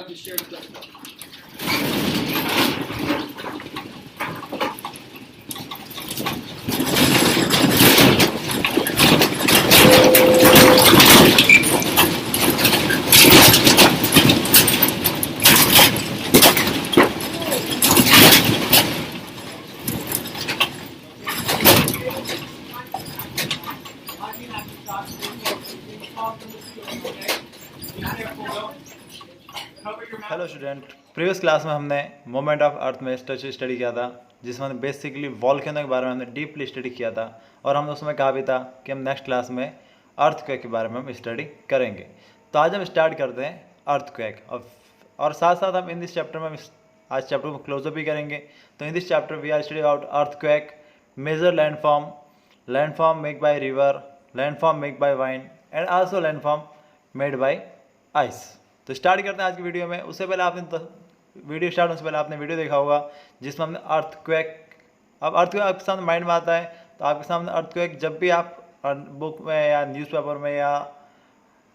I'll just share the desktop. Hello student, previous class में हमने moment of earth में study किया था, जिसमें हमने बेसिकली वॉल्केनो के बारे में हमने डीपली स्टडी किया था और हमने उसमें कहा भी था कि हम नेक्स्ट क्लास में अर्थक्वेक के बारे में हम स्टडी करेंगे। तो आज हम स्टार्ट करते हैं अर्थक्वेक और साथ साथ हम इन दिस चैप्टर में आज चैप्टर को क्लोजअप भी करेंगे। तो in this chapter we are study about earthquake, major landform make by river, landform make by wind and also landform made by ice. तो स्टार्ट करते हैं आज की वीडियो में। उससे पहले आपने वीडियो स्टार्ट होने से पहले आपने वीडियो देखा होगा जिसमें हमने अर्थक्वेक, अब अर्थक्वेक आपके सामने माइंड में आता है तो आपके सामने अर्थक्वेक जब भी आप बुक में या न्यूज़पेपर में या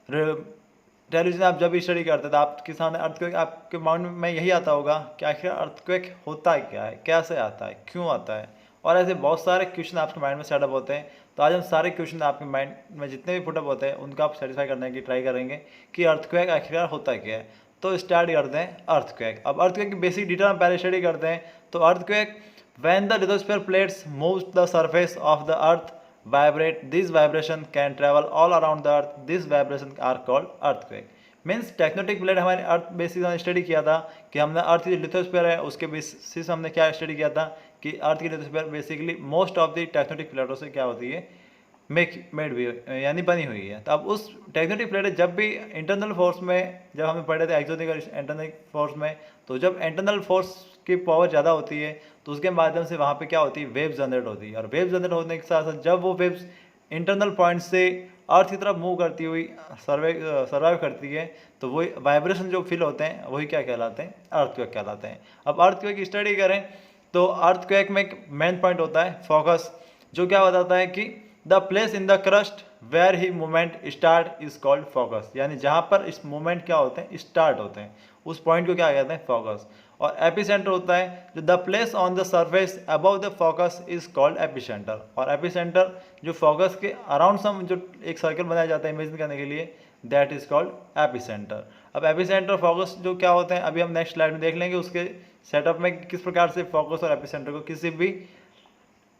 टेलीविजन आप जब भी स्टडी करते हैं तो आपके सामने अर्थक्वेक आपके माइंड में यही आता होगा कि आखिर अर्थक्वेक होता है क्या है, कैसे आता है, क्यों आता है, और ऐसे बहुत सारे क्वेश्चन आपके माइंड में सेटअप होते हैं। तो आज हम सारे क्वेश्चन आपके माइंड में जितने भी पुटअप होते हैं उनको आप सेटिस्फाई करने की ट्राई करेंगे कि अर्थक्वेक आखिरकार होता क्या है। तो स्टार्ट करते हैं अर्थक्वेक। अब अर्थक्वेक की बेसिक डिटेल हम पहले स्टडी करते हैं। तो earthquake, when the lithosphere plates moves the surface of the earth vibrate, this vibration can travel all around the earth, this vibration are called earthquake. Means tectonic plate हमारे earth basis हमने study किया था कि हमने अर्थ की lithosphere है उसके basis हमने क्या स्टडी किया था कि अर्थ की lithosphere basically most of the tectonic प्लेटों से क्या होती है, मेड भी यानी बनी हुई है। तो अब उस टेक्टोनिक प्लेट जब भी इंटरनल फोर्स में, जब हमें पढ़े थे एक्सोनिक और इंटरनल फोर्स में, तो जब इंटरनल फोर्स की पावर ज़्यादा होती है तो उसके माध्यम से वहाँ पे क्या होती है, वेव्स जनरेट होती है। और वेव्स जनरेट होने के साथ साथ जब वो वेव्स इंटरनल पॉइंट से अर्थ की तरफ मूव करती हुई सर्वाइव करती है तो वही वाइब्रेशन जो फील होते हैं वही क्या कहलाते हैं, अर्थक्वेक कहलाते हैं। अब अर्थक्वेक की स्टडी करें तो अर्थक्वेक में एक मेन पॉइंट होता है फोकस, जो क्या बताता है कि the place in the crust where the movement start is called focus, यानी जहाँ पर इस मूवमेंट क्या होते हैं, स्टार्ट होते हैं, उस पॉइंट को क्या कहते हैं, फोकस। और एपिसेंटर होता है जो the place on the surface above the focus is called epicentre. और एपिसेंटर जो फोकस के अराउंड सम जो एक सर्कल बनाया जाता है इमेजिन करने के लिए, दैट इज कॉल्ड एपिसेंटर। अब एपिसेंटर फोकस जो क्या होते हैं अभी हम नेक्स्ट स्लाइड में देख लेंगे, उसके सेटअप में किस प्रकार से फोकस और एपिसेंटर को किसी भी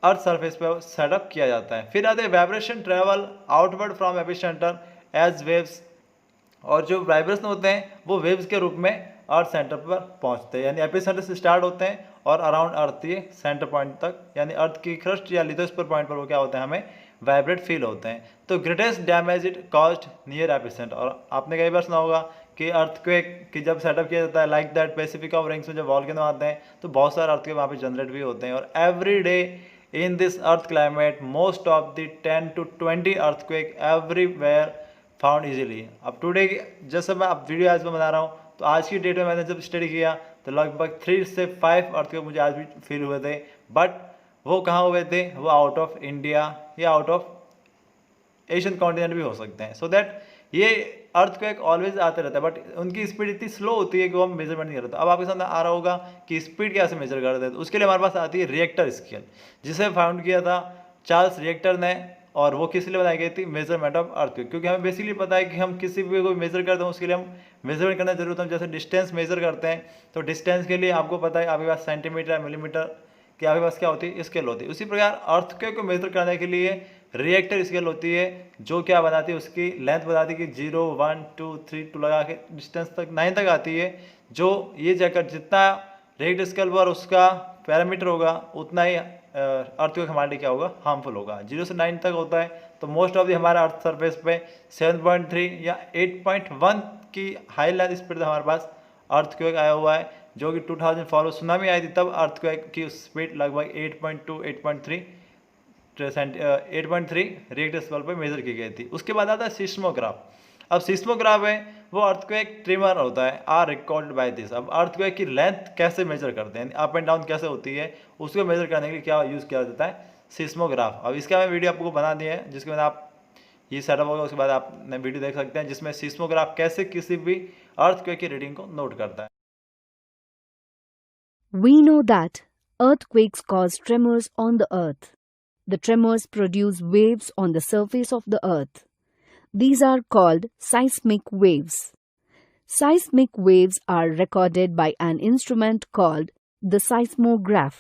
अर्थ सरफेस पर सेटअप किया जाता है। फिर आते हैं vibration travel outward from epicentre as waves, और जो वाइब्रेशन होते हैं वो वेव्स के रूप में अर्थ सेंटर पर पहुंचते हैं, यानी एपिसेंटर से स्टार्ट होते हैं और अराउंड अर्थ के सेंटर पॉइंट तक, यानी अर्थ की क्रस्ट या लिथोस्फीयर पॉइंट पर वो क्या होते हैं, हमें वाइब्रेट फील होते हैं। तो greatest damage it caused near epicentre, और आपने कई बार सुना होगा कि अर्थक्वेक की जब सेटअप किया जाता है like that Pacific of rings में जब वॉल्केनो आते हैं तो बहुत सारे अर्थक्वेक वहाँ पे जनरेट भी होते हैं। और every day in this earth climate most of the 10 to 20 earthquake everywhere found easily। अब टुडे जैसे मैं अब वीडियो आज में बना रहा हूँ तो आज की डेट में मैंने जब स्टडी किया तो लगभग 3 से 5 अर्थक्वेक मुझे आज भी फील हुए थे, बट वो कहाँ हुए थे, वो आउट ऑफ इंडिया या आउट ऑफ एशियन कॉन्टिनेंट भी हो सकते हैं। सो दैट ये अर्थक्वेक ऑलवेज आते रहता है, बट उनकी स्पीड इतनी स्लो होती है कि वो हम मेजरमेंट नहीं करते। अब आपके सामने आ रहा होगा कि स्पीड कैसे मेजर करते हैं, तो उसके लिए हमारे पास आती है रिएक्टर स्केल, जिसे फाउंड किया था चार्ल्स रिएक्टर ने, और वो किस लिए बनाई गई थी, मेजरमेंट ऑफ अर्थक्वेक। क्योंकि हमें बेसिकली पता है कि हम किसी भी कोई मेजर करते हैं उसके लिए हम मेजरमेंट करना जरूरत है। जैसे डिस्टेंस मेजर करते हैं तो डिस्टेंस के लिए आपको पता है आपके पास सेंटीमीटर मिलीमीटर की आपके पास क्या होती है, स्केल होती है। उसी प्रकार अर्थक्वेक को मेजर करने के लिए रिएक्टर स्केल होती है, जो क्या बनाती है, उसकी लेंथ बताती है कि 0 1 2 3 2 लगा के डिस्टेंस तक 9 तक आती है। जो ये जगह जितना रिएक्टर स्केल पर उसका पैरामीटर होगा उतना ही अर्थक्वेक हमारे लिए क्या होगा, हार्मफुल होगा। 0 से 9 तक होता है तो मोस्ट ऑफ दी हमारे अर्थ सरफेस पे 7.3 या 8.1 की हाई लेंथ स्पीड हमारे पास अर्थक्वेक आया हुआ है, जो कि 2004 में सुनामी आई थी तब अर्थक्वेक की स्पीड लगभग 8.2 8.3 रिएक्टर स्केल पर मेजर की गई थी। उसके बाद आता है सिस्मोग्राफ। अब सिस्मोग्राफ है वो अर्थक्वेक ट्रिमर होता है, आर रिकॉर्ड बाय दिस। अब अर्थक्वेक की लेंथ कैसे मेजर करते हैं, अप एंड डाउन कैसे होती है, उसको मेजर करने के लिए क्या यूज़ किया जाता है, सिस्मोग्राफ। अब इसका मैं वीडियो आपको बना दिया है जिसके बाद आप ये सेटअप होगा, उसके बाद आपने वीडियो देख सकते हैं जिसमें सीस्मोग्राफ कैसे किसी भी अर्थक्वेक की रीडिंग को नोट करता है। We know that earthquakes cause tremors on the earth. The tremors produce waves on the surface of the earth. These are called seismic waves. Seismic waves are recorded by an instrument called the seismograph.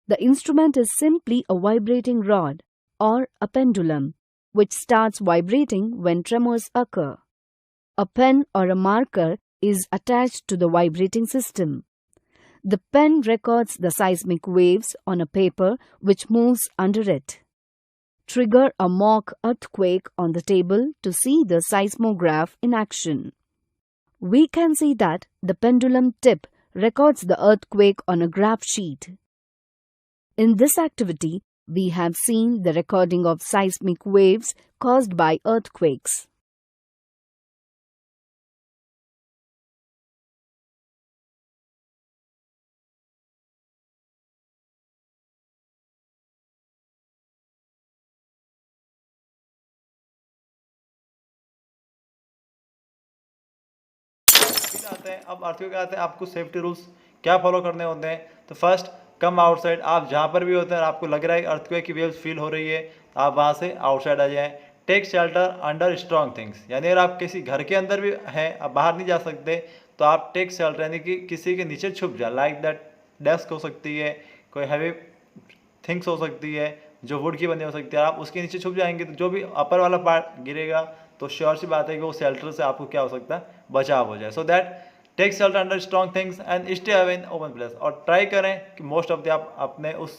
The instrument is simply a vibrating rod or a pendulum which starts vibrating when tremors occur. A pen or a marker is attached to the vibrating system. The pen records the seismic waves on a paper which moves under it. Trigger a mock earthquake on the table to see the seismograph in action. We can see that the pendulum tip records the earthquake on a graph sheet. In this activity, we have seen the recording of seismic waves caused by earthquakes. आते हैं अब earthquake आते हैं, आपको safety rules क्या follow करने होते हैं। तो फर्स्ट, कम आउटसाइड। आप जहाँ पर भी होते हैं आपको लग रहा है अर्थक्वेक की वेव्स फील हो रही है, तो आप वहाँ से आउटसाइड आ जाएं। Take shelter under strong things, यानी अगर आप किसी घर के अंदर भी हैं, आप बाहर नहीं जा सकते, तो आप टेक शेल्टर यानी कि किसी के नीचे छुप जाए। लाइक दैट डेस्क हो सकती है, कोई हैवी थिंग्स हो सकती है जो वुड की बनी हो सकती है, आप उसके नीचे छुप जाएंगे तो जो भी अपर वाला पार्ट गिरेगा तो श्योर सी बात है कि वो शेल्टर से आपको क्या हो सकता है, बचाव हो जाए। So that take shelter under strong things and stay away in open place. और ट्राई करें कि मोस्ट ऑफ द आप अपने उस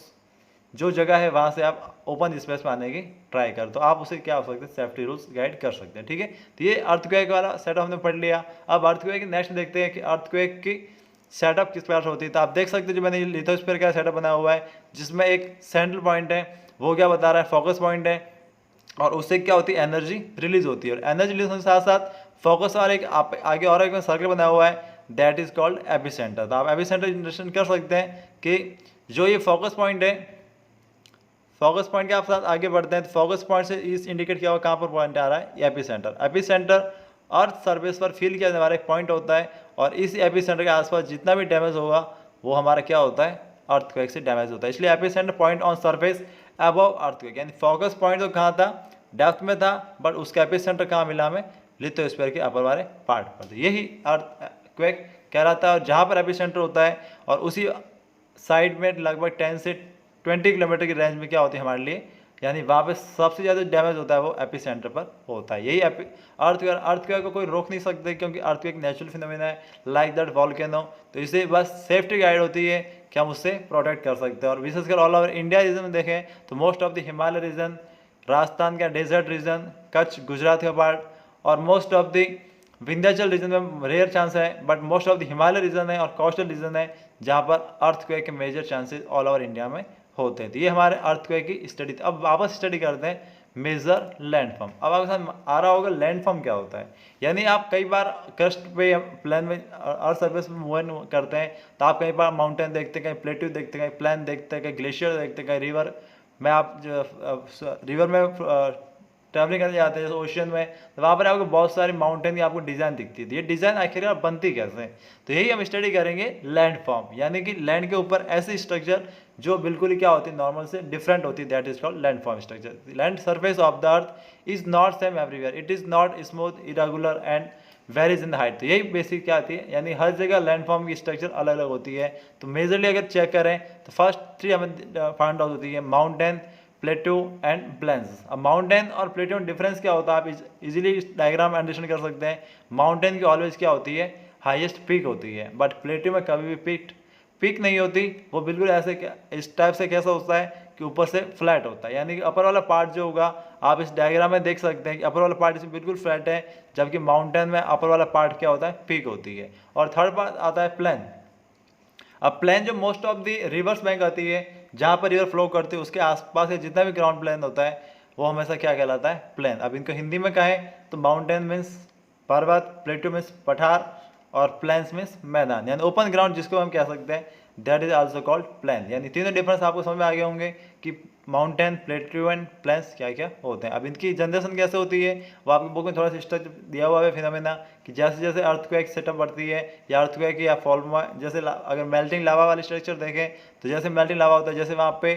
जो जगह है वहाँ से आप ओपन स्पेस में आने की ट्राई कर, तो आप उसे क्या हो सकते हैं, सेफ्टी रूल्स गाइड कर सकते हैं। ठीक है, तो ये अर्थक्वेक वाला सेटअप हमने पढ़ लिया। अब अर्थक्वेक नेक्स्ट देखते हैं कि अर्थक्वेक की सेटअप किस प्रकार से होती है। तो आप देख सकते हैं जो मैंने लिथोस्फीयर का सेटअप बना हुआ है जिसमें एक सेंट्रल पॉइंट है, वो क्या बता रहा है, फोकस पॉइंट है, और उससे क्या होती है, एनर्जी रिलीज होती है। और एनर्जी रिलीज होने के साथ साथ फोकस और एक आगे और एक सर्कल बना हुआ है, दैट इज कॉल्ड एपिसेंटर। तो आप एपिसेंटर जनरेशन कर सकते हैं कि जो ये फोकस पॉइंट है, फोकस पॉइंट के आप साथ आगे बढ़ते हैं तो फोकस पॉइंट से इस इंडिकेट किया हुआ कहाँ पर पॉइंट आ रहा है, एपिसेंटर। एपिसेंटर अर्थ सरफेस पर फील किया जाने वाला एक पॉइंट होता है, और इस एपिसेंटर के आसपास जितना भी डैमेज होगा वो हमारा क्या होता है, अर्थक्वेक से डैमेज होता है। इसलिए epicentre point on surface above earthquake, यानी फोकस पॉइंट तो कहाँ था, डेप्थ में था, बट उसका एपिसेंटर कहाँ मिला हमें, लिथोस्फीयर के अपर वाले पार्ट पर। तो यही अर्थक्वेक कहलाता है। और जहाँ पर एपिसेंटर होता है और उसी साइड में लगभग 10 से 20 किलोमीटर की रेंज में क्या होती है हमारे लिए, यानी वहाँ पे सबसे ज़्यादा डैमेज होता है वो एपिसेंटर पर होता है। यही अर्थक्वेक को कोई रोक नहीं सकते, क्योंकि अर्थक्वेक नेचुरल फिनोमेना है, लाइक दैट वॉल्केनो। तो इसे बस सेफ्टी गाइड होती है कि हम उससे प्रोटेक्ट कर सकते हैं। और विशेषकर ऑल ओवर इंडिया रीजन में देखें तो most of the Himalaya region, Rajasthan का डेजर्ट रीजन, कच्छ गुजरात का पार्ट, और most of the Vindhyachal region में रेयर चांस है, but most of the Himalaya region है और कोस्टल रीजन है जहाँ पर अर्थक्वेक के major chances all over India में होते हैं। तो ये हमारे अर्थक्वेक की स्टडी। अब वापस स्टडी करते हैं मेजर लैंडफॉर्म। अब आपके साथ आ रहा होगा लैंडफॉर्म क्या होता है, यानी आप कई बार क्रस्ट पे प्लेन में अर्थ सर्फेस में मूव करते हैं तो आप कई बार माउंटेन देखते हैं, कहीं प्लेट्यू देखते हैं, कहीं प्लेन देखते हैं, कहीं ग्लेशियर देखते हैं, कहीं रिवर में आप रिवर में ट्रैवलिंग करने जाते हैं जैसे ओशन में, तो वहाँ पर आपको बहुत सारी माउंटेन की आपको डिज़ाइन दिखती है। ये डिज़ाइन आखिर बनती कैसे, तो यही हम स्टडी करेंगे लैंडफॉर्म, यानी कि लैंड के ऊपर ऐसी स्ट्रक्चर जो बिल्कुल ही क्या होती है, नॉर्मल से डिफरेंट होती है, that is called landform structure. Land surface of the earth is not same everywhere, it is not smooth, irregular and varies in the height. तो यही बेसिक क्या आती है, यानी हर जगह लैंडफॉर्म की स्ट्रक्चर अलग अलग होती है। तो मेजरली अगर चेक करें तो फर्स्ट 3 हमें फाइंड आउट होती है, माउंटेन, प्लेटू एंड प्लेन्स। अब माउंटेन और प्लेटू में डिफरेंस क्या होता है, आप इजीली डायग्राम अंडरस्टैंड कर सकते हैं। माउंटेन की ऑलवेज क्या होती है, हाईएस्ट पीक होती है, बट प्लेटू में कभी भी पीक नहीं होती, वो बिल्कुल ऐसे इस टाइप से कैसा होता है कि ऊपर से फ्लैट होता है, यानी कि अपर वाला पार्ट जो होगा आप इस डायग्राम में देख सकते हैं कि अपर वाला पार्ट इसमें बिल्कुल फ्लैट है, जबकि माउंटेन में अपर वाला पार्ट क्या होता है, पीक होती है। और थर्ड पार्ट आता है प्लेन। अब प्लेन जो most of the reverse bank आती है, जहाँ पर रिवर फ्लो करती है उसके आसपास से जितना भी ग्राउंड प्लेन होता है वो हमेशा क्या कहलाता है, प्लेन। अब इनको हिंदी में कहें तो माउंटेन मीन्स पर्वत, प्लेटू मीन्स पठार, और प्लेन्स मीन्स मैदान, यानी ओपन ग्राउंड जिसको हम कह सकते हैं, that is also called plain. यानी तीनों डिफरेंस आपको समझ में आ गए होंगे कि माउंटेन, प्लेट्यू एंड प्लेन्स क्या क्या होते हैं। अब इनकी जनरेशन कैसे होती है वो आपकी बुक में थोड़ा सा स्ट्रक्चर दिया हुआ है फिनोमेना, कि जैसे जैसे अर्थक्वेक सेटअप बढ़ती है या अर्थक्वेक या फॉल्म, जैसे अगर मेल्टिंग लावा वाली स्ट्रक्चर देखें तो जैसे मेल्टिंग लावा होता है, जैसे वहाँ पे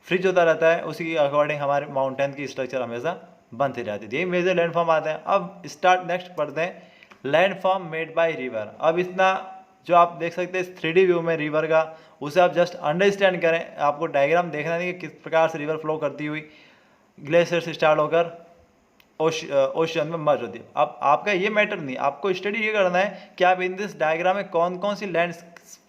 फ्रिज होता रहता है, उसी के अकॉर्डिंग हमारे माउंटेन की स्ट्रक्चर हमेशा बनती रहती है। यही मेजर लैंडफॉर्म आते हैं। अब स्टार्ट नेक्स्ट पढ़ते हैं लैंडफॉर्म मेड बाय रिवर। अब इतना जो आप देख सकते हैं 3D व्यू में रिवर का, उसे आप जस्ट अंडरस्टैंड करें, आपको डायग्राम देखना नहीं कि किस प्रकार से रिवर फ्लो करती हुई ग्लेशियर से स्टार्ट होकर ओशियन में मर्ज होती है। अब आपका ये मैटर नहीं, आपको स्टडी ये करना है कि आप इन दिस डायग्राम में कौन कौन सी लैंड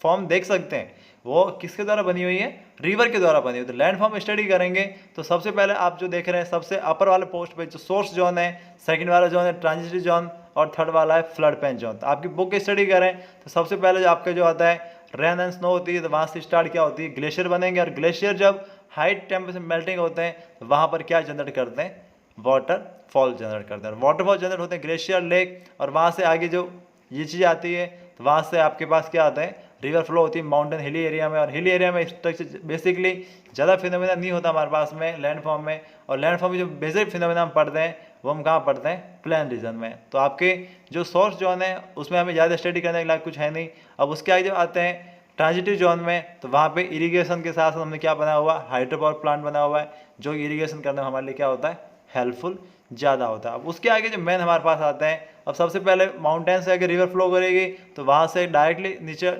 फॉर्म देख सकते हैं, वो किसके द्वारा बनी हुई है, रिवर के द्वारा बनी हुई। तो लैंड फॉर्म स्टडी करेंगे तो सबसे पहले आप जो देख रहे हैं सबसे अपर वाले पोस्ट पे जो सोर्स जोन है, सेकंड वाला जोन है ट्रांजिटरी जोन, और थर्ड वाला है फ्लड पेन जोन। तो आपकी बुक स्टडी करें तो सबसे पहले जो आपका जो आता है रेन एंड स्नो होती है, तो वहाँ से स्टार्ट क्या होती है, ग्लेशियर बनेंगे, और ग्लेशियर जब हाई टेम्परेचर मेल्टिंग होते हैं तो वहाँ पर क्या जनरेट करते हैं, वाटरफॉल जनरेट करते हैं। वाटरफॉल जनरेट होते हैं ग्लेशियर, लेक, और वहाँ से आगे जो ये चीज़ आती है तो वहाँ से आपके पास क्या आता है, रिवर फ्लो होती है माउंटेन हिली एरिया में। और हिली एरिया में स्ट्रक्चर बेसिकली ज़्यादा फिनोमेना नहीं होता हमारे पास में लैंड फॉर्म में, और लैंड फॉर्म में जो बेसिक फिनोमेना हम पढ़ते हैं वो हम कहाँ पढ़ते हैं, प्लेन रीजन में। तो आपके जो सोर्स जोन है उसमें हमें ज़्यादा स्टडी करने के लायक कुछ है नहीं। अब उसके आगे जब आते हैं ट्रांजिटिव जोन में, तो वहाँ पे इरिगेशन के साथ हमने क्या बना हुआ, हाइड्रो पावर प्लांट बना हुआ है, जो इरिगेशन करने में हमारे लिए क्या होता है, हेल्पफुल ज़्यादा होता है। अब उसके आगे जो मेन हमारे पास आते हैं, अब सबसे पहले माउंटेन से अगर रिवर फ्लो करेगी तो वहाँ से डायरेक्टली नीचे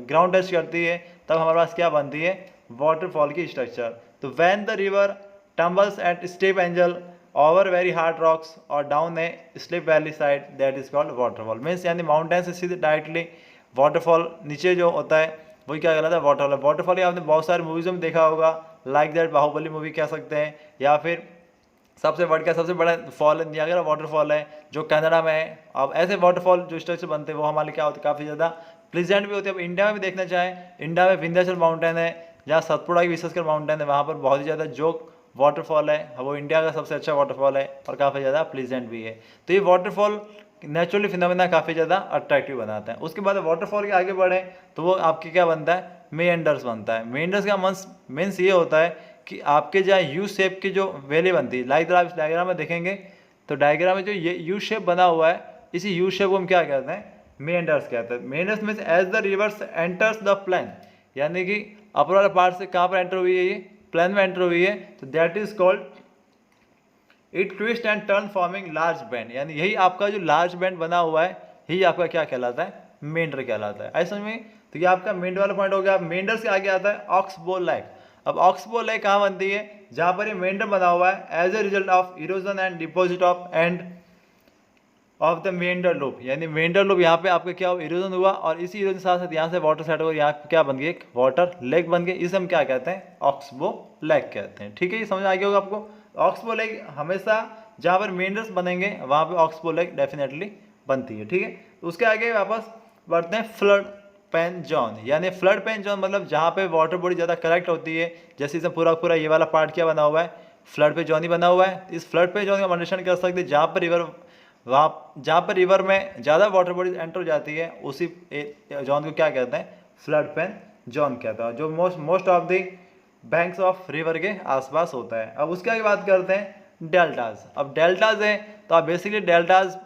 ग्राउंड टच करती है, तब हमारे पास क्या बनती है, वाटरफॉल की स्ट्रक्चर। तो when the river tumbles at step angle over very hard rocks और down a slip valley side, that is called waterfall. Means यानी माउंटेन से सीधे डायरेक्टली वाटरफॉल नीचे जो होता है वही क्या कहलाता है, वाटरफॉल। वाटरफॉल आपने बहुत सारे मूवीज़ में देखा होगा, लाइक दैट बाहुबली मूवी कह सकते हैं, या फिर सबसे वर्ल्ड का सबसे बड़ा फॉल है नियाग्रा वाटरफॉल है जो कनाडा में है। अब ऐसे वाटरफॉल जो स्ट्रक्चर बनते हैं वो हमारे लिए क्या होते हैं, काफ़ी ज़्यादा प्लीजेंट भी होते हैं। अब इंडिया में भी देखना चाहें, इंडिया में विंध्याचल माउंटेन है, जहाँ सतपुड़ा की विशेषकर माउंटेन है, वहाँ पर बहुत ही ज़्यादा जोग वाटरफॉल है, वो इंडिया का सबसे अच्छा वाटरफॉल है और काफ़ी ज़्यादा प्लीजेंट भी है। तो ये वाटरफॉल नेचुरली फिनोमेना काफ़ी ज़्यादा अट्रैक्टिव बनाता है। उसके बाद वाटरफॉल के आगे बढ़े तो वो आपके क्या बनता है, मेंडर्स बनता है। मेंडर्स का मीन्स ये होता है कि आपके जहाँ यू शेप की जो वैली बनती है, लाइक आप इस डायग्राम में देखेंगे तो डायग्राम में जो ये यू शेप बना हुआ है, इसी यू शेप को हम क्या कहते हैं, मेंडर्स कहते हैं। Meanders means as the rivers enters the plain, यानी कि अपर वाला पार्ट से कहाँ पर एंटर हुई है, ये प्लेन में एंटर हुई है, तो that is called it twist and turn forming large band. यानी यही आपका जो लार्ज बैंड बना हुआ है यही आपका क्या कहलाता है, मेंडर कहलाता है। ऐसा समझ में, तो ये आपका मेंडर वाला पॉइंट हो गया। मेंडर से आगे आता है ऑक्सबो लेक। अब ऑक्सबो लेक कहाँ बनती है, जहाँ पर ये मेंडर बना हुआ है as a result of erosion and deposit of end of the meander loop. यानी मेंडर लूप यहाँ पे आपका क्या हुआ, इरोजन हुआ, और इसी इरोजन के साथ साथ यहाँ से वाटर सेट हुआ, यहाँ पे क्या बन गई, एक वाटर लेक बन गई। इसे हम क्या कहते हैं, ऑक्सबो लेक कहते हैं। ठीक है, ये समझ आ गया होगा आपको। ऑक्सबो लेक हमेशा जहाँ पर मेंडर्स बनेंगे वहाँ पे ऑक्सबो लेक डेफिनेटली बनती है। ठीक है, तो उसके आगे वापस बढ़ते हैं फ्लड पेन जोन। यानी फ्लड पेन जोन मतलब जहाँ पे वाटर बॉडी ज़्यादा कलेक्ट होती है, जैसे इसमें पूरा ये वाला पार्ट क्या बना हुआ है, फ्लड पे जोन ही बना हुआ है। इस फ्लड पे जोन का अंडरस्टैंड कर सकते हैं, जहाँ पर रिवर में ज़्यादा वाटर बॉडी एंटर हो जाती है उसी जोन को क्या कहते हैं, फ्लड पेन जोन कहता है, जो most of the banks of river के आसपास होता है। अब उसके आगे बात करते हैं डेल्टाज। अब डेल्टाज है तो आप बेसिकली डेल्टाज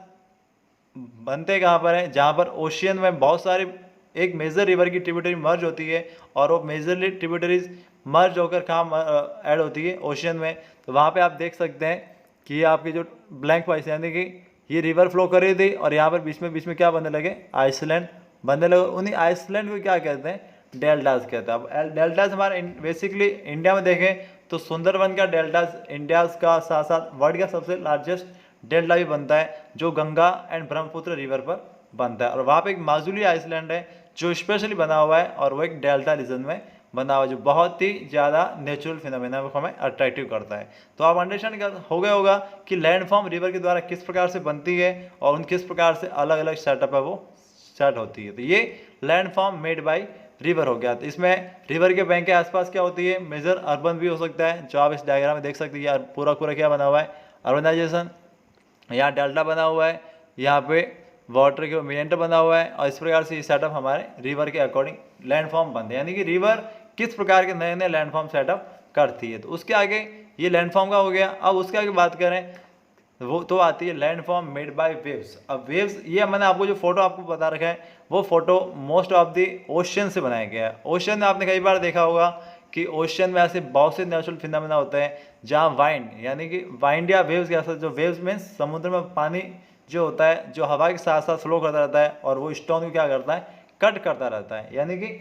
बनते कहाँ पर हैं, जहाँ पर ओशियन में बहुत सारे एक मेजर रिवर की ट्रिब्यूटरी मर्ज होती है, और वो मेजरली ट्रिब्यूटरीज मर्ज होकर कहाँ ऐड होती है, ओशियन में। तो वहाँ पे आप देख सकते हैं कि ये आपकी जो ब्लैंक पाइस, यानी कि ये रिवर फ्लो कर रही थी और यहाँ पर बीच में क्या बनने लगे, आइसलैंड बनने लगे। उन्हीं आइसलैंड को क्या कहते हैं, डेल्टाज कहते हैं। अब डेल्टाज हमारे बेसिकली इंडिया में देखें तो सुंदरबन का डेल्टाज इंडिया का साथ साथ वर्ल्ड का सबसे लार्जेस्ट डेल्टा भी बनता है, जो गंगा एंड ब्रह्मपुत्र रिवर पर बनता है। और वहाँ पे एक माजुली आइसलैंड है जो स्पेशली बना हुआ है, और वो एक डेल्टा रीजन में बना हुआ है, जो बहुत ही ज़्यादा नेचुरल फिनोमेना को हमें अट्रैक्टिव करता है। तो आप अंडरस्टैंड हो गया होगा कि लैंडफॉर्म रिवर के द्वारा किस प्रकार से बनती है और उन किस प्रकार से अलग अलग सेटअप है वो सेट होती है। तो ये लैंडफॉर्म मेड बाय रिवर हो गया। तो इसमें रिवर के बैंक के आसपास क्या होती है, मेजर अर्बन भी हो सकता है, जो आप इस डायग्राम में देख सकते हैं। पूरा क्या बना हुआ है, अर्बनाइजेशन, यहाँ डेल्टा बना हुआ है, यहाँ पे वाटर के मेंडर बना हुआ है, और इस प्रकार से ये सेटअप हमारे रिवर के अकॉर्डिंग लैंडफॉर्म बनते हैं। यानी कि रिवर किस प्रकार के नए नए लैंडफॉर्म सेटअप करती है। तो उसके आगे ये लैंडफॉर्म का हो गया। अब उसके आगे बात करें वो तो आती है लैंडफॉर्म मेड बाय वेव्स। अब वेव्स, ये मैंने आपको जो फोटो आपको बता रखा है वो photo most of the ocean से बनाया गया है। ओशन में आपने कई बार देखा होगा कि ओशन में ऐसे बहुत से नेचुरल फिनोमेना होते हैं जहाँ वाइंड, यानी कि वाइंड या वेव्स के साथ, जो वेव्स मीन्स समुद्र में पानी जो होता है जो हवा के साथ साथ फ्लो करता रहता है और वो स्टोन को क्या करता है, कट करता रहता है। यानी कि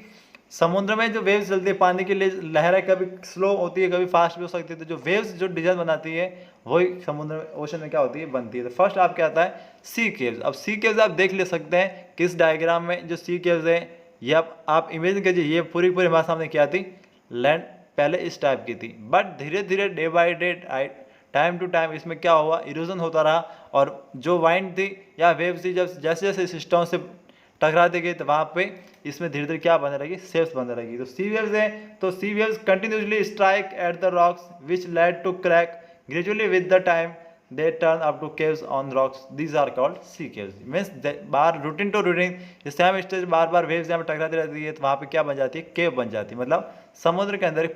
समुद्र में जो वेव्स चलती है, पानी की लहरें कभी स्लो होती है कभी फास्ट भी हो सकती है, तो जो वेव्स जो डिजाइन बनाती है वही समुद्र में, ओशन में क्या होती है, बनती है। तो फर्स्ट आप क्या आता है, सी केव्स। अब सी केव्स आप देख ले सकते हैं किस डायग्राम में जो सी केव्स है, ये आप इमेजिन कीजिए, ये पूरी पूरी हमारे सामने क्या थी, लैंड पहले इस टाइप की थी, बट धीरे धीरे day by day time to time इसमें क्या हुआ, इरोजन होता रहा, और जो वाइंड थी या वेव्स थी जब जैसे जैसे इस स्टोन से टकराती गई तो वहाँ पे इसमें धीरे धीरे क्या बनने लगी, शेप्स बनने लगी। तो सी वेव्स है, तो sea waves continuously strike at the rocks which led to crack gradually with the time they turn up to caves on rocks, these are called sea caves। Means बार routine to routine same stage बार बार waves यहाँ पे टकराती रहती है, तो वहाँ पे क्या बन जाती है, केव बन जाती है, मतलब समुद्र के अंदर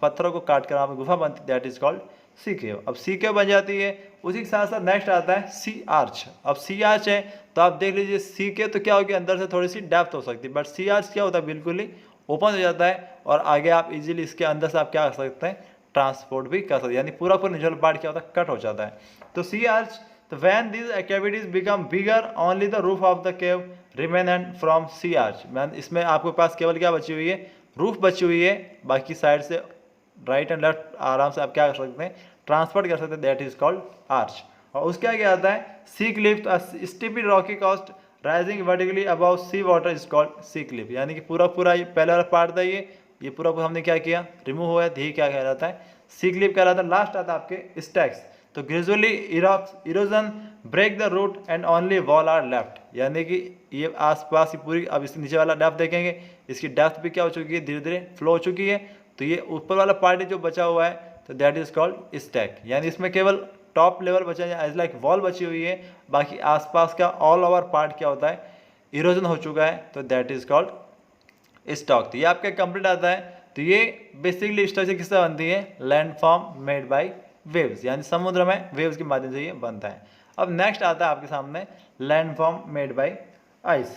पत्थरों को काट कर वहाँ पे गुफा बनती है, दैट इज कॉल्ड सी केव। अब सी केव बन जाती है, उसी के साथ साथ नेक्स्ट आता है सी आर्च। अब सी आर्च है तो आप देख लीजिए, सी केव तो क्या होगी, अंदर से थोड़ी सी डेप्थ हो सकती है, बट सी आर्च क्या होता है, बिल्कुल ही ओपन हो जाता है और आगे आप इजीली इसके अंदर से आप क्या कर सकते हैं, ट्रांसपोर्ट भी कर सकते हैं, यानी पूरा पूरा निचला पार्ट क्या होता है, कट हो जाता है। तो सी आर्च, तो when these cavities become bigger only the roof of the cave remnant from sea arch. Man इसमें आपके पास केवल क्या बची हुई है, रूफ बची हुई है, बाकी साइड से राइट एंड लेफ्ट आराम से आप क्या कर सकते हैं, ट्रांसपोर्ट कर सकते हैं, दैट इज कॉल्ड आर्च। और उसके आगे आता है sea cliff, steepy rocky coast rising vertically above sea water is called sea cliff. यानी कि पूरा पूरा ये पहला वाला पार्ट था, ये पूरा पूरा हमने क्या किया, रिमूव हुआ है, यही क्या कहलाता है, सी क्लिफ कहलाता है। लास्ट आता है आपके स्टैक्स, तो gradually erosion break the root and only wall are left. यानी कि ये आसपास की पूरी, अब इस नीचे वाला डेप्थ देखेंगे, इसकी डेप्थ भी क्या हो चुकी है, धीरे धीरे फ्लो हो चुकी है, तो ये ऊपर वाला पार्ट जो बचा हुआ है तो दैट इज कॉल्ड स्टैक। यानी इसमें केवल टॉप लेवल बचा है, एज लाइक वॉल बची हुई है, बाकी आसपास का ऑल ओवर पार्ट क्या होता है, इरोजन हो चुका है, तो दैट इज कॉल्ड स्टॉक। तो ये आपका कंप्लीट आता है। तो ये बेसिकली स्ट्रक्चर किससे बनती है, लैंडफॉर्म मेड बाय वेव्स, यानी समुद्र में वेव्स के माध्यम से ये बनता है। अब नेक्स्ट आता है आपके सामने लैंडफॉर्म मेड बाय आइस।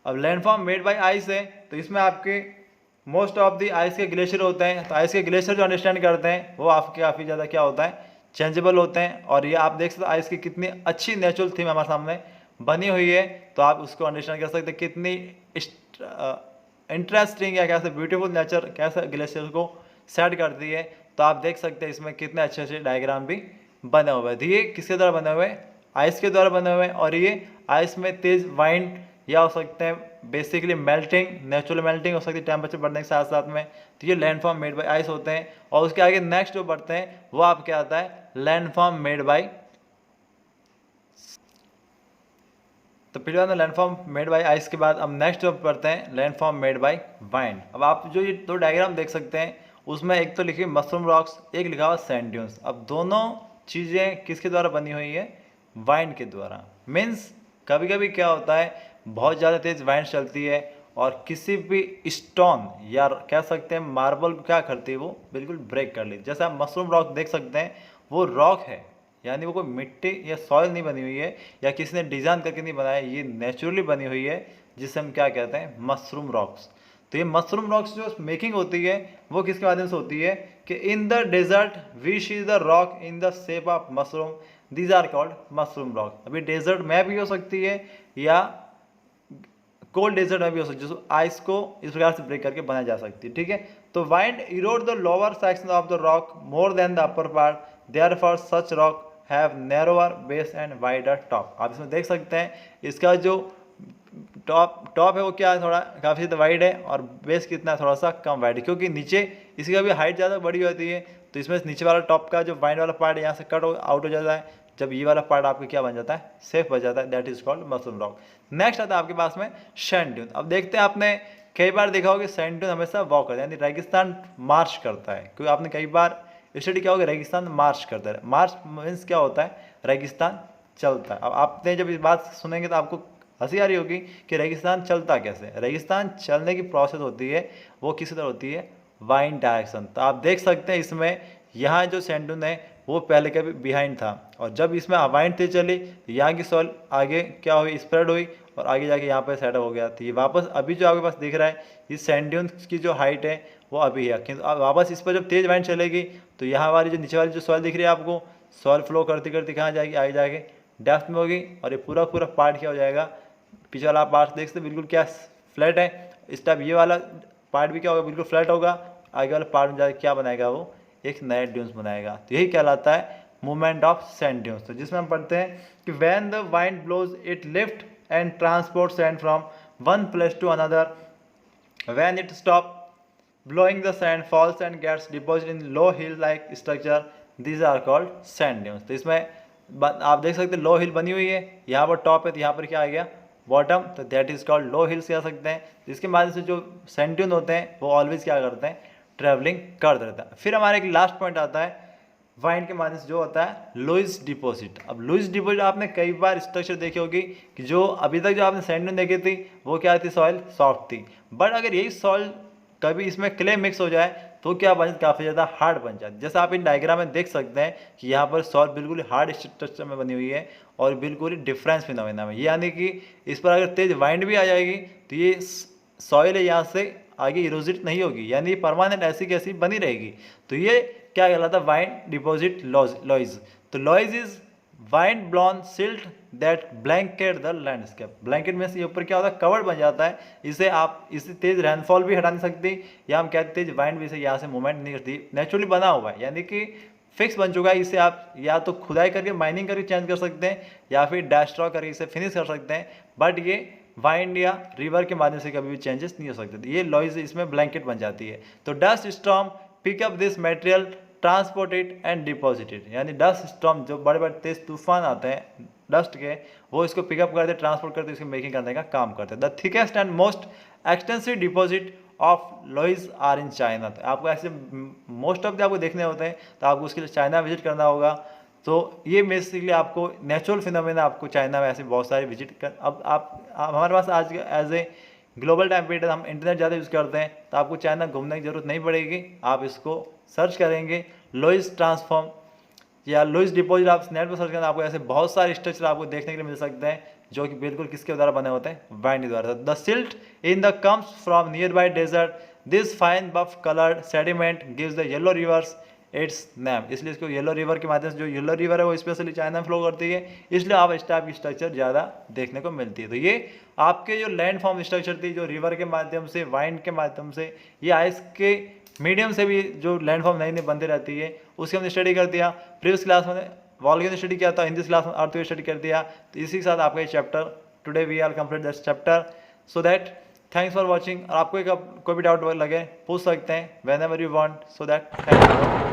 अब लैंडफॉर्म मेड बाय आइस है, तो इसमें आपके मोस्ट ऑफ द आइस के ग्लेशियर होते हैं। तो आइस के ग्लेशियर जो अंडरस्टैंड करते हैं वो आपके काफ़ी ज़्यादा क्या होता है, चेंजेबल होते हैं। और ये आप देख सकते हैं आइस की कितनी अच्छी नेचुरल थीम हमारे सामने बनी हुई है, तो आप उसको अंडरस्टैंड कर सकते हैं कितनी इंटरेस्टिंग या कैसे ब्यूटीफुल नेचर कैसे ग्लेशियर को सेट करती है। तो आप देख सकते हैं इसमें कितने अच्छे अच्छे डायग्राम भी बने हुए हैं। ये किसके द्वारा बने हुए हैं, आइस के द्वारा बने हुए हैं, और ये आइस में तेज वाइंड या हो सकते हैं बेसिकली मेल्टिंग, नेचुरल मेल्टिंग हो सकती है टेम्परेचर बढ़ने के साथ साथ में। तो ये लैंडफॉर्म मेड बाय आइस होते हैं। और उसके आगे नेक्स्ट जो बढ़ते हैं वो आप क्या आता है, लैंडफॉर्म मेड बाय, तो फिर लैंडफॉर्म मेड बाय आइस के बाद अब नेक्स्ट जो पढ़ते हैं लैंडफॉर्म मेड बाय वाइंड। अब आप जो ये दो डायग्राम देख सकते हैं उसमें एक तो लिखी मशरूम रॉक्स, एक लिखा हुआ सैंड ड्यून्स। अब दोनों चीज़ें किसके द्वारा बनी हुई है, वाइंड के द्वारा। मीन्स कभी कभी क्या होता है, बहुत ज़्यादा तेज वाइंड चलती है और किसी भी स्टोन या कह सकते हैं मार्बल को क्या करती है, वो बिल्कुल ब्रेक कर लेती है। जैसे आप मशरूम रॉक देख सकते हैं, वो रॉक है, यानी वो कोई मिट्टी या सॉइल नहीं बनी हुई है या किसी ने डिज़ाइन करके नहीं बनाया, ये नेचुरली बनी हुई है, जिसे हम क्या कहते हैं, मशरूम रॉक्स। तो ये मशरूम रॉक्स जो मेकिंग होती है वो किसके माध्यम से होती है कि in the desert we see the rock in the shape of mushroom, these are called mushroom rock. अभी डेजर्ट में भी हो सकती है या कोल्ड डेजर्ट में भी हो सकती है, जिसको आइस को इस प्रकार से ब्रेक करके बनाई जा सकती है, ठीक है। तो wind Erode the lower section of the rock more than the upper part, therefore such rock have narrower base and wider top. आप इसमें देख सकते हैं इसका जो टॉप है वो क्या है, थोड़ा काफ़ी ज़्यादा वाइड है, और बेस कितना है, थोड़ा सा कम वाइड है, क्योंकि नीचे इसकी कभी हाइट ज़्यादा बड़ी होती है, तो इसमें नीचे वाला टॉप का जो वाइड वाला पार्ट यहाँ से कट आउट हो जाता है, जब ये वाला पार्ट आपका क्या बन जाता है, सेफ बन जाता है, that is called mushroom rock. Next आता है आपके पास में सैंड ड्यून। अब देखते हैं, आपने कई बार देखा होगा सैंड ड्यून हमेशा वॉक करता है, यानी रेगिस्तान मार्च करता है, क्योंकि आपने कई बार स्टडी क्या होगा, रेगिस्तान मार्च करता है। मार्च मीन्स क्या होता है, रेगिस्तान चलता है। अब आपने जब इस बात सुनेंगे तो आपको हंसी आ रही होगी कि रेगिस्तान चलता कैसे। रेगिस्तान चलने की प्रोसेस होती है वो किसी तरह होती है, वाइंड डायरेक्शन। तो आप देख सकते हैं इसमें यहाँ जो सैंड ड्यून है वो पहले के बिहाइंड था, और जब इसमें वाइंड तेज चली तो यहाँ की सॉइल आगे क्या हुई, स्प्रेड हुई और आगे जाके यहाँ पर सेटअप हो गया। तो ये वापस अभी जो आपके पास दिख रहा है इस सैंड ड्यून की जो हाइट है वो अभी है, किंतु वापस इस पर जब तेज वाइंड चलेगी तो यहाँ वाली जो नीचे वाली जो सॉइल दिख रही है आपको, सॉइल फ्लो करते करते कहाँ जाएगी, आगे जाके डेप्थ में होगी, और ये पूरा पूरा पार्ट क्या हो जाएगा, पीछे वाला पार्ट देख सकते बिल्कुल क्या फ्लैट है, इस टाइप ये वाला पार्ट भी क्या होगा, बिल्कुल फ्लैट होगा, आगे वाला पार्ट में जाके क्या बनाएगा, वो एक नया ड्यून्स बनाएगा। तो यही कहलाता है मूवमेंट ऑफ सैंड ड्यून्स। तो जिसमें हम पढ़ते हैं कि when the wind blows it lift and transport sand from one place to another, when it stop blowing the sand falls and gets deposited in low hill like structure, these are called sand dunes। तो इसमें आप देख सकते हैं लो हिल बनी हुई है, यहाँ पर टॉप है तो यहाँ पर क्या आ गया बॉटम, तो that is called low hills कह सकते हैं। जिसके माध्यम से जो सैंड ड्यून होते हैं वो ऑलवेज क्या करते हैं, ट्रैवलिंग करते रहते हैं। फिर हमारा एक लास्ट पॉइंट आता है वाइंड के माध्यम से जो होता है लुईस डिपॉजिट। अब लुईस डिपॉजिट आपने कई बार स्ट्रक्चर देखी होगी कि जो अभी तक जो आपने सैंड ड्यून देखी थी वो क्या थी, सॉइल सॉफ्ट थी, बट अगर यही सॉइल कभी इसमें क्ले मिक्स हो जाए तो क्या बन जाता, काफ़ी ज़्यादा हार्ड बन जाता है। जैसा आप इन डायग्राम में देख सकते हैं कि यहाँ पर सॉइल बिल्कुल हार्ड स्ट्रक्चर में बनी हुई है और बिल्कुल ही डिफरेंस फिनोमेना में, यानी कि इस पर अगर तेज वाइंड भी आ जाएगी तो ये सॉइल है यहाँ से आगे इरोजिट नहीं होगी, यानी परमानेंट ऐसी की ऐसी बनी रहेगी। तो ये क्या कहलाता है, वाइंड डिपॉजिट लॉइज। तो loess is wind blown silt that blanket the landscape. Blanket में से ऊपर क्या होता है, कवर्ड बन जाता है, इसे आप इसे तेज रेनफॉल भी हटा नहीं सकती, या हम कहते हैं तेज वाइंड भी इसे यहाँ से मूवमेंट नहीं करती, नेचुरली बना हुआ है, यानी कि फिक्स बन चुका है। इसे आप या तो खुदाई करके माइनिंग करके चेंज कर सकते हैं या फिर डैस्ट्रॉ करके इसे फिनिश कर सकते हैं, बट ये वाइंड या रिवर के माध्यम से कभी भी चेंजेस नहीं हो सकते। ये लॉइज इसमें ब्लैंकेट बन जाती है। तो dust storm pick up this material, transport it and deposit it, यानी डस्ट स्टॉर्म जो बड़े बड़े तेज तूफान आते हैं डस्ट के, वो इसको पिकअप करते, ट्रांसपोर्ट करते, इसको मेकिंग करने का काम करते हैं। The thickest and most extensive deposit of loess are in China. तो आपको ऐसे मोस्ट ऑफ द आपको देखने होते हैं, तो आपको उसके लिए चाइना विजिट करना होगा। तो ये बेसिकली आपको नेचुरल फिनोमेना आपको चाइना में ऐसे बहुत सारे विजिट कर, अब आप हमारे पास आज as a global time period हम इंटरनेट ज़्यादा यूज़ करते हैं, तो आपको चाइना घूमने की जरूरत नहीं पड़ेगी, आप इसको सर्च करेंगे लुईस ट्रांसफॉर्म या लुईस डिपॉजिट, आप नेट पर सर्च करेंगे, आपको ऐसे बहुत सारे स्ट्रक्चर आपको देखने के लिए मिल सकते हैं जो कि बिल्कुल किसके द्वारा बने होते हैं, वाइंड द्वारा। The silt in the comes from nearby desert, this fine buff coloured sediment gives the yellow rivers its name. इसलिए इसको येलो रिवर के माध्यम से, जो येलो रिवर है वो स्पेशली चाइना में फ्लो करती है, इसलिए आप इस टाइप की स्ट्रक्चर ज़्यादा देखने को मिलती है। तो ये आपके जो लैंड फॉर्म स्ट्रक्चर थी, जो रिवर के माध्यम से, वाइंड के माध्यम से, ये आइस के मीडियम से भी जो लैंड फॉर्म नई नई बनती रहती है, उसकी हमने स्टडी कर दिया। प्रीवियस क्लास में वॉल्केनो स्टडी किया था, इन दिस क्लास में अर्थक्वेक स्टडी कर दिया। तो इसी के साथ आपका ये chapter today we are complete this chapter. So that thanks for watching. और आपको कोई भी डाउट लगे पूछ सकते हैं whenever you want. So that thank you.